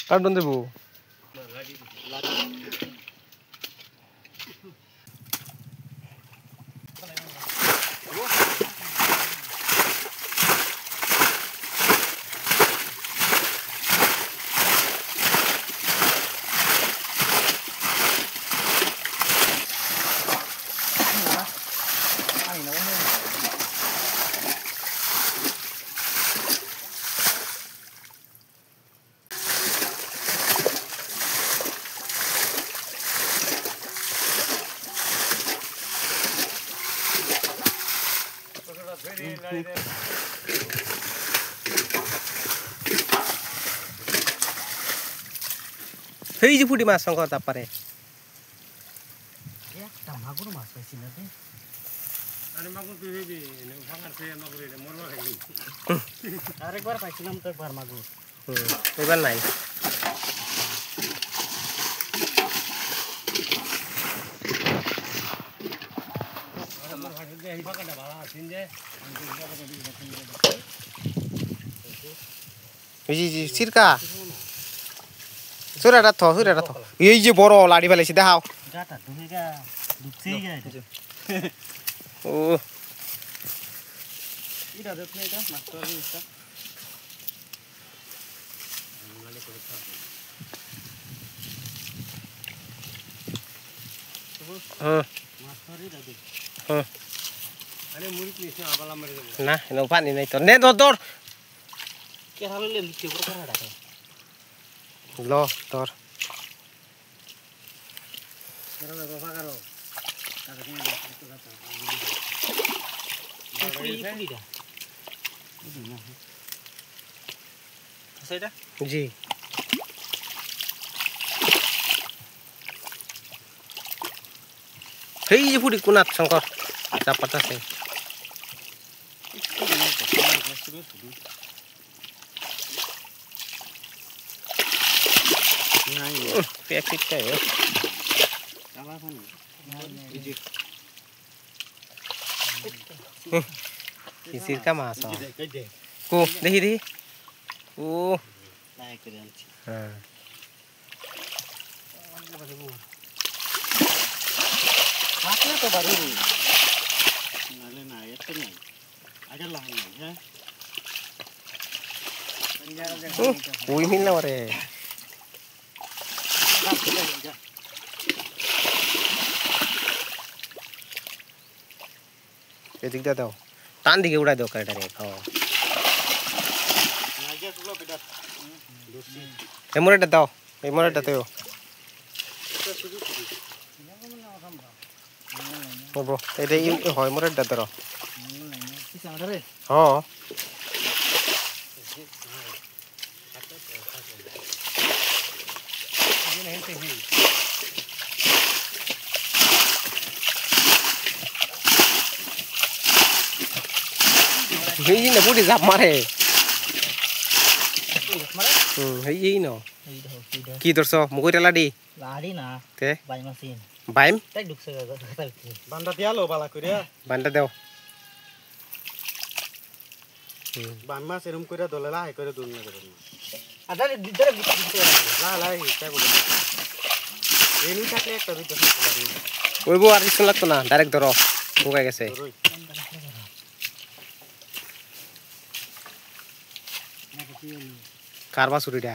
Cartoon দেবো এই যে পুঁটি মাছ শঙ্কর তারপরে একটা মাগুর মাছ পাইছি না রে আরে মাগুর তুই হইবি ভাঙার খেয়ে মাগুর এটা মরবা খাইবি আরেকবার পাইছিলাম তো একবার মাগুর এবার নাই আমার হাতে দিয়ে এই ফাঁকাটা ভালো আছেন যে এই যে সিরকা সুরাটা থ এই যে বড় লাড়ি ফেলেছি দেখাও গাটা ঢুকে গা ঢুকছেই গা এটা ও এটা দেখলে এটা মাস্টার এটা হ্যাঁ মাস্টারই দাদি হ্যাঁ আরে মুড়ি নিছে আবালা মারি দেব না এনে পানি নাই তো নে দৌড় কে হালে লিখতে পুরো করা ডাকে ল তোর করো বাবা করো তাকে নিয়ে তো গাতা পুলিটা না সেটা জি এই যে পুঁটি কোনাত শঙ্কর চাপাটা আছে প্যাকেটটা সিরকা মাছ কো দেখি ও হ্যাঁ হাতে তো বাড়ি নালে না এত নাই আগে লাল নাই হ্যাঁ ওই মিলনা রে এদিকটা দাও টান দিকে উড়াই দাও কাটারে এমরেটা দাও এমরেটা দেও বলবো এটা হয় এমরেটা ধরো হ্যাঁ এই না পুটি জাপ মারে এই ন কি ধরছ মুকুইটা লাডি লাড়ি না তে বাই মাসিন বাইম তাই ঢুকছে বান্দা দিয়ালো বালা কইরা বান্ডা দাও বান মাছ এরকম কইরা দলে লাই করে দুন না করে আদারে দিদারে ঢুকছে লা লাই তাই বলে এনি থাকলে একটা দুটো পারি ওইবো আর কিছু লাগতো না ডাইরেক্ট ধরো মুকাই গেছে কারবা চুরিটা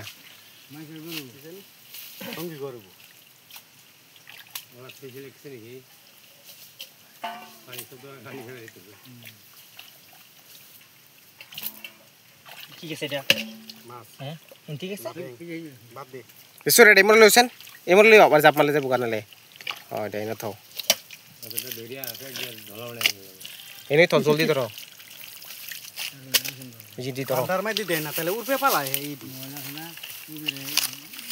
সঙ্গী করব ওরা স্পেশাল এক্সে নাকি পানি সব গাড়ি ফেলে দিতে কি আছে এটা মাছ হ্যাঁ ঠিক আছে বাদ দে বিশ্বরে এমর লইছেন এমর লই আবার জাপ মারলে যাব গানালে হয় দেই না থাও এটা ধরিয়া আছে ধলাওনে এনে তো জলদি ধরো জি দি ধরো বান্দার মাই দি দে না তাহলে উড়পে পালায় এই না উবেরে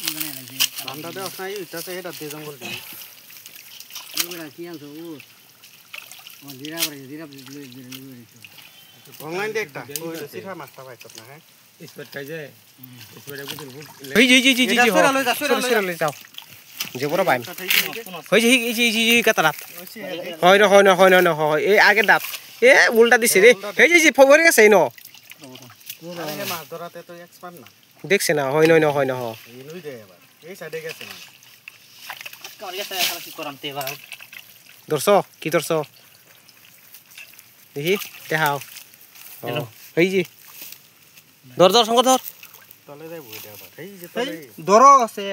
ইগানে লাগি বান্দা দে নাই ইটাতে এটা দে জঙ্গল দি উবেরে কি আনছো ও দিরা লই অনলাইন দে একটা ওই সিফা মাছটা পাইছ না হ্যাঁ স্পট খাই যায় স্পটে বুঝুন এই জি জি জি জি সরা লই যা সরা লই যাও যে বড় বাইম হই জি জি জি কাতারাত হয় না হয় এই আগে দাঁত এ উল্টা দিছে রে এই জি ফবরে গেছে ন আরে মাছ ধরাতে তো এক্সপার্ট না দেখছে না হয় নয় না হয় না হ এনুই দে এবার এই সাইডে গেছে না কার গেছে এখন কি করাম তে এবার ধরছ কি ধরছ দেখি দেখাও হ্যালো। এই যে ধর ধর শঙ্কর ধর তলে যাই বই দে আবার এই যে তলে ধরো আছে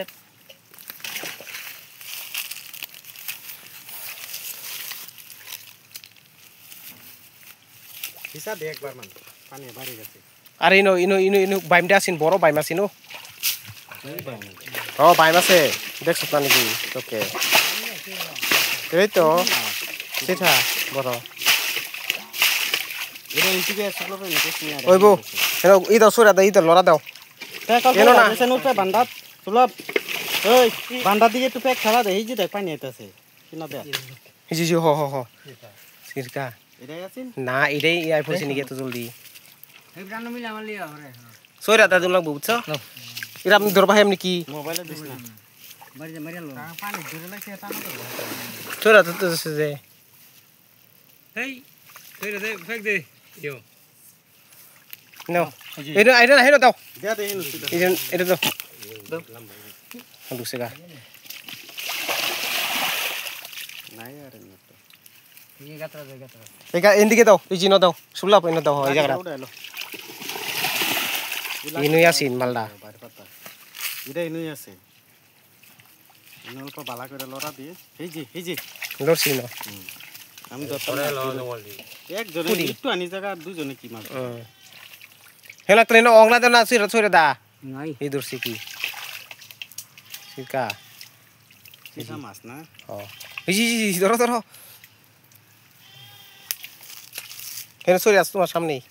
হিসা দে একবার মান পানি বাড়ি গেছে আর ইনো ইনো ইনো ইনো বাইমটা আছেন বড় বাইম আছেন এই পানি বাইম আছে দেখছ না নাকি ওকে এই তো সেটা বড় এটা ইন্টিকে সকল পানি কেসি না ওই বউ ই দাও সুরা দাও ই দাও লড়া দাও কেন না এসে নুপে বান্দাত সুলভ ওই বান্দা দিকে একটু প্যাক খেলা দে এই যে দেখ পানি আইতাছে কিনা দে এই যে হ হ হ সিরকা এটাই আছেন না এটাই আই পয়সা নিয়ে এত জলদি এই গান মিলে আমার লিয়া হরে সুরা দাদু লাগবো বুঝছো এরা আপনি ধরবা এমনি কি মোবাইলে দিস না মারি যা মারি লো পানি ধরে লাগছে তা না সুরা তো যে এই কইরে দে ফেক দে ইয়ো নো এটা এটা না হেনো দাও দে দে হিনু সিধা এই যে এটা দাও দুসে গা নাই আরে না তো এই গাতরা দে গাতরা একা এদিকে দাও এই জিনো দাও সুলা পয়না দাও এই জায়গা উড়াইলো ইনুই আসিন মালদা বাইরে পাতা এটা ইনুই আছে ইনু অল্প বালা করে লড়া দিয়ে এই যে লড়ছি না আমি দত্তর পরে ল জমল দি এক জনে একটু আনি জায়গা দুজনে কি মাছ হেলা তো এনো অংলা দেনা সুরা সুরা দা নাই এই দর্শি কি সিরকা সেটা মাছ না এই জি ধরো ধরো হেনো সুরা আস তোমার সামনেই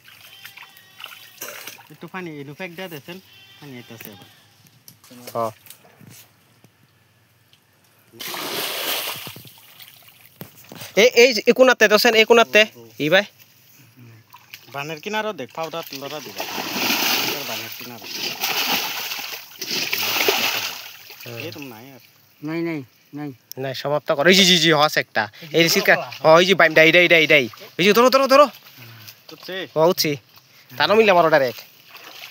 একটু পানি ইনু প্যাক দিয়ে দেন পানি আইতাছে এবার হ্যাঁ এই কোনাতে দছেন এই কোনাতে ই ভাই বানের কিনারও দেখ পাউডার লড়া দিবা বানের কিনারও এরকম নাই আর নাই নাই নাই নাই সমাপ্ত কর এই জি হস একটা এই সিরকা এই যে বাইম ডাই এই যে ধরো ধরো ধরো বুঝছে হচ্ছে তানো মিলে আমার ডাইরেক্ট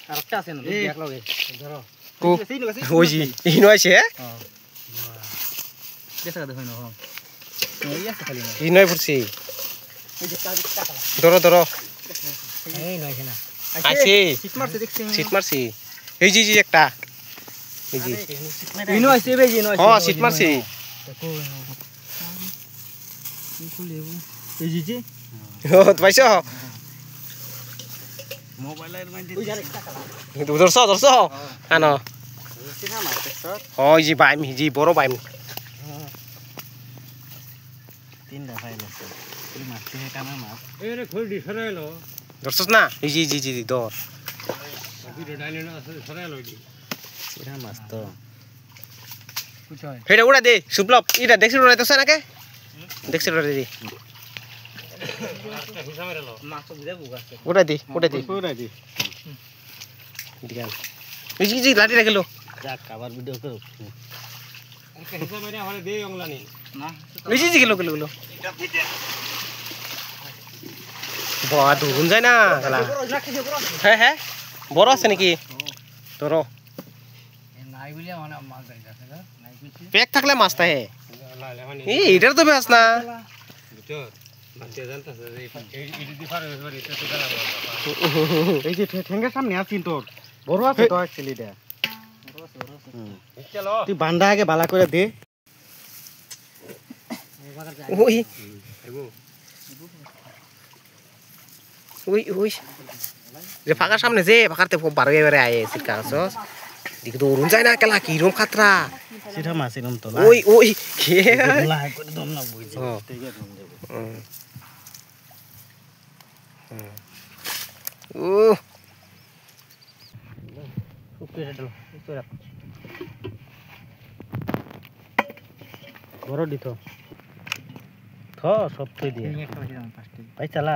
আর একটা আছে না দেখ লগে ধরো কো ওই জি ইনো আইছে গেছে দেখো না হ এই আছে খালি না ইনোই পড়ছি এই যে কাজ টাকা ধরো ধরো এই নয় না আইছে সিট মারতে দেখছি সিট মারছি এই জি একটা এই জি ইনো আছে বে ইনো আছে হ্যাঁ সিট মারছি দেখো কি লেবু এই যে ও পাইছ মোবাইলের মাইন্ড ওই জারে টাকা ধরছ আনো সিনা মাছ স্যার ওই যে বাইম জি বড় বাইম তিনটা ফাইল আছে এই মাছ থেকে কামে মাছ এই রে খোল দি সরাইল ধরছস না এই জি ধর ভিডিও ডাইনে না সরাইল দি এটা মাছ তো কুছ হয় হেটা উড়া দে সুপ্লব এটা দেখছিস উড়াইতেছ নাকি দেখছিস উড়াই দে হিসাবে রে ল মাছ বুঝে বুগাছে উড়াই দে পুরাই দি দিগান এই জি লাঠি রাখলো যাক আবার ভিডিও করো একটা হিসাবে রে আমারে দে অংলা নি না এই জি গেলো বাহ দুগুন যায় না গলা হ্যাঁ বড় আছে নাকি ধরো নাই বলি মানে মাছ ধরে গেছে না নাই কিছু পেক থাকলে মাছ তাহে লাইলে মানে এটার তো বেশ না বুঝছো মাছে জানতাছে এই দি ফারে ধরে এটা তো গলা এই যে ঠেঙ্গের সামনে আছিস তোর বড় আছে তো অ্যাকচুয়ালি এটা চলো তুই বান্দা আগে বালা করে দে ওই এবো ওই যে ফাঁকার সামনে যে ফাঁকাতে বারো এবারে আয়ে সিটকা আছস দিকে তো অরুণ যায় না কেলা কি রকম খাতরা সিধা মাছ এরম তো ওই কে লাই করে দম না বুঝি ও। ঠিক আছে দম দেব ও উপরে দাও উপরে বড় দিত থ সব কই দিয়ে একটা আছে পাঁচটি ভাই চালা